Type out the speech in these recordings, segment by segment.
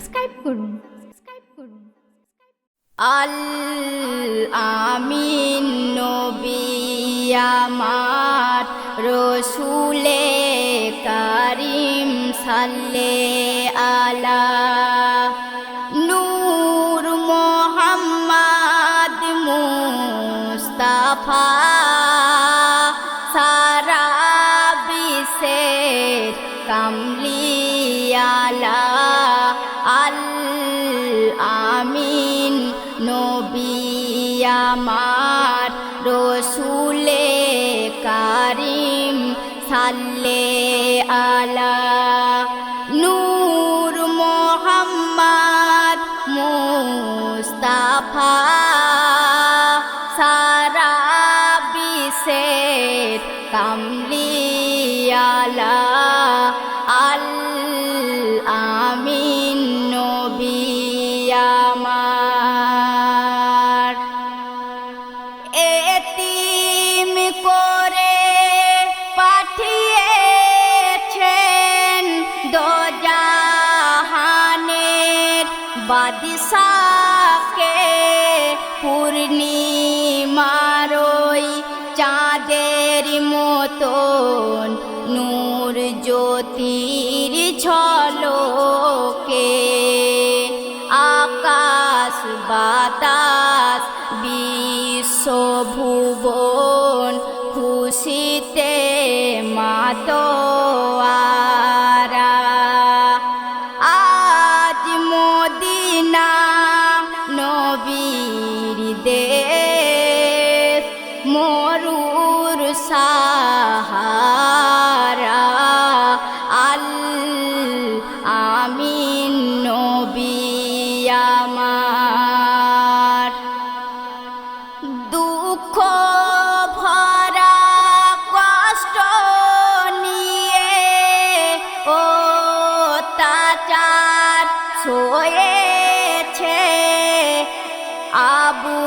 Subscribe করুন। আল আমিন নবী আমার রসুলে কারিম সাল্লে আলা নূর মোহাম্মদ মুস্তাফা সারা বিশ্বের কামলিয়ালা আল আমিন নবী আমার রসুলে কারিম সাল্লে আলা নূর মোহাম্মদ মুস্তাফা সারা বিশ্বের কামলিয়ালা আল আমিন নবী আমার এতিম করে পাঠিয়েছেন দোজাহানের বাদশাকে পূর্ণিমার ওই চাঁদের মতন নূর জ্যোতির ঝলকে আকাশ বাতাস বিশ্বভুবন খুশিতে মাতোয়ারা আজ মদিনা নবীর দেশ মরুর সাহারা আল আমিন নবী আমার দুঃখ ভরা কষ্ট নিয়ে অত্যাচার সয়েছে আবু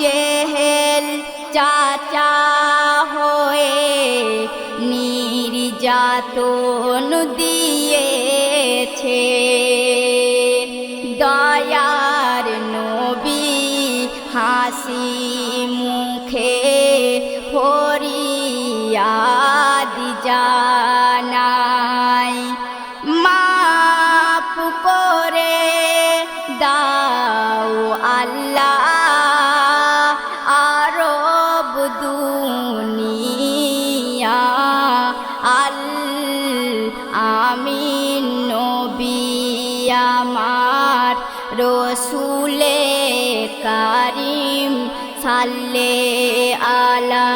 জেহেল চাচা হয়ে নির্যাতন দিয়েছে দয়ার নবী হাসি মুখে ফরিয়াদ জানাই মাফ করে দাও আল্লাহ আরব দুনিয়া আল আমিন নবী আমার রসুলে কারিম সাল্লে আলা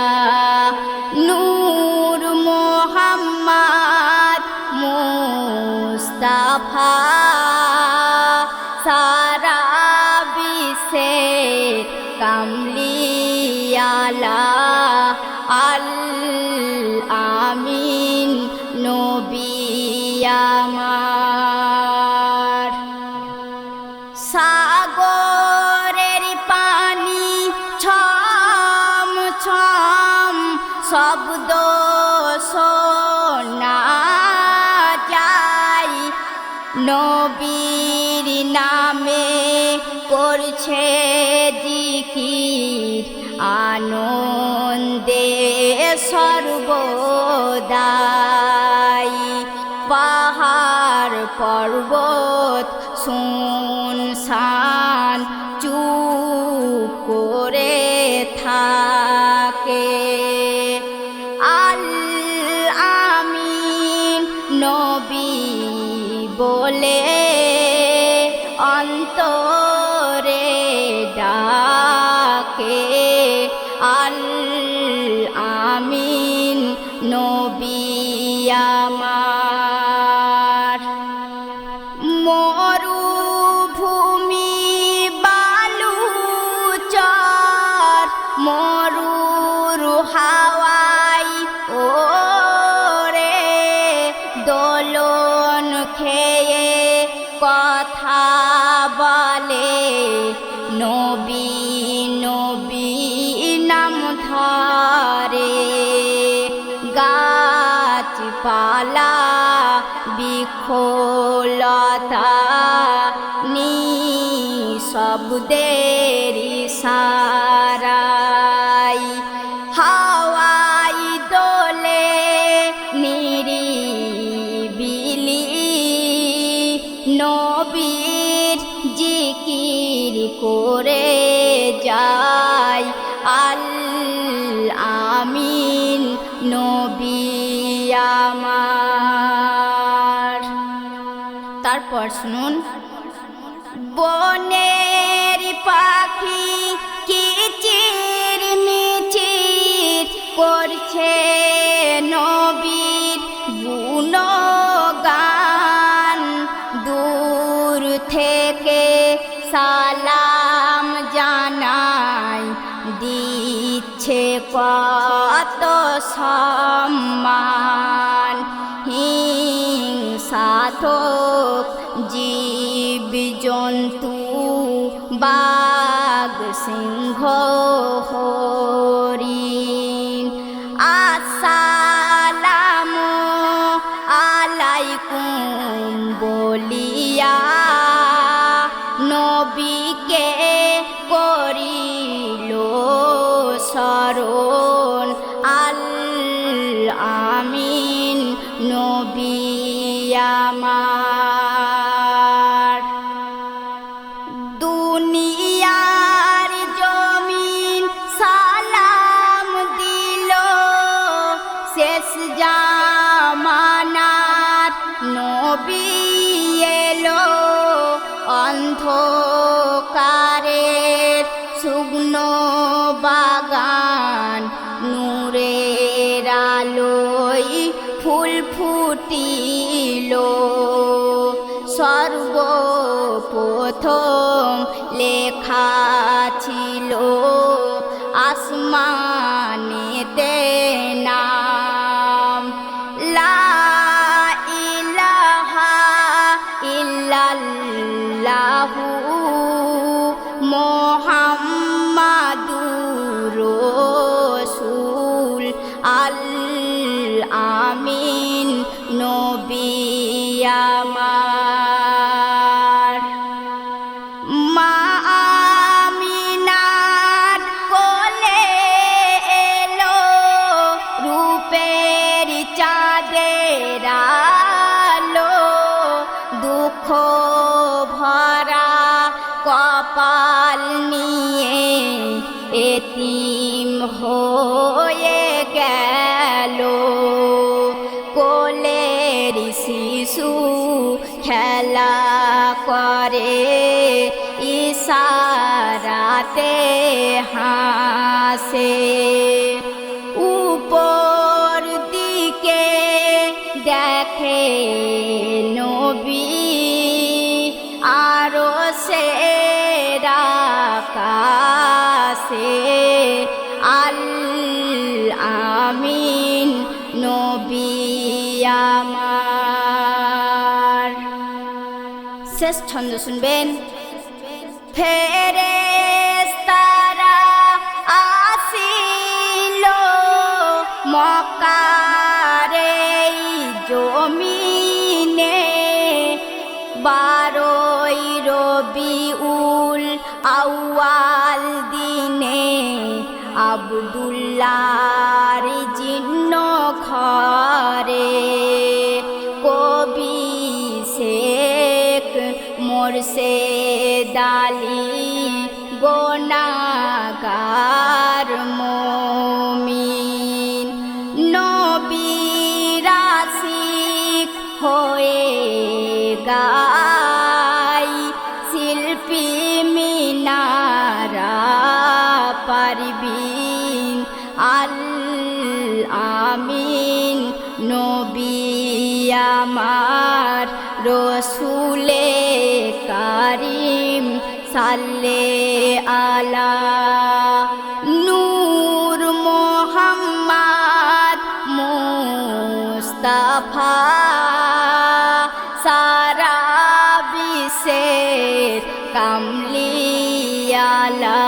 নূর মোহাম্মদ মুস্তাফা সারা বিশ্বের কামলিয়ালা আল আমিন নবী আমার সাগরের পানি ছম ছম শব্দ শোনা যায় নবীর নামে করছে জিকির আনন্দে সর্বদাই পাহাড় পর্বত শুনশান চুপ করে থাকে আল আমিন নবী বলে অন্তরে ডাকে আল আমিন নবী আমার মরুভূমি বালু চর মরুর হাওয়াই ওরে দোলন খেয়ে কথা বলে নবী নবী নাম ধরে গাছপালা বিখলতা শব্দের ইশারায় হাওয়াই দোলে নিরিবিলি নবীর জিকির করে যায় আল আমিন নবী আমার। তারপর শুনুন, বনের পাখি কিচির মিচির করছে নবীর গুণগান, দূর থেকে সালাম জানায় দিচ্ছে কত সম্মান। হিংসাত্মক জীব জন্তু বাঘ সিংহ হরিণ আসসালামু আলাইকুম বলিয়া নবীকে করিল স্মরণ আল আমিন নবী আমার। দুনিয়ার জমিন সালাম দিল শেষ জামানার নবী এলো, অন্ধকারের শুকনো বাগান নূরের আলোয় ফুল ফুটিল। সর্বপ্রথম লেখা ছিল আসমানেতে নাম লা ইলাহা ইল্লাল্লাহু মুহাম্মাদুর রাসূল আল আমিন নবী আমার। মা আমিনার কোলে এলো রূপের চাঁদের আলো, দুঃখ ভরা কপাল নিয়ে এতিম হয়ে গেল। কোলের শিশু খেলা করে ইশারাতে হাসে, উপর দিকে দেখে নবী আরশের আকাশে আল আমিন নবী আমার। শেষ ছন্দ শুনবেন। ফেরেশতারা আসিল মক্কার এই জমিনে, 12ই রবিউল আউয়াল দিনে আব্দুল্লাহর জিন্ন ঘরে। কবি শেখ মোরশেদ আলী গুনাহগার মুমিন নবীর আশিক হয়ে গায়, শিল্পী মিনারা পারবিন আল আমিন নবী আমার। রসুলে কারিম সাল্লে আলা নূর মোহাম্মদ মুস্তাফা, সারা বিশ্বের কামলিয়ালা।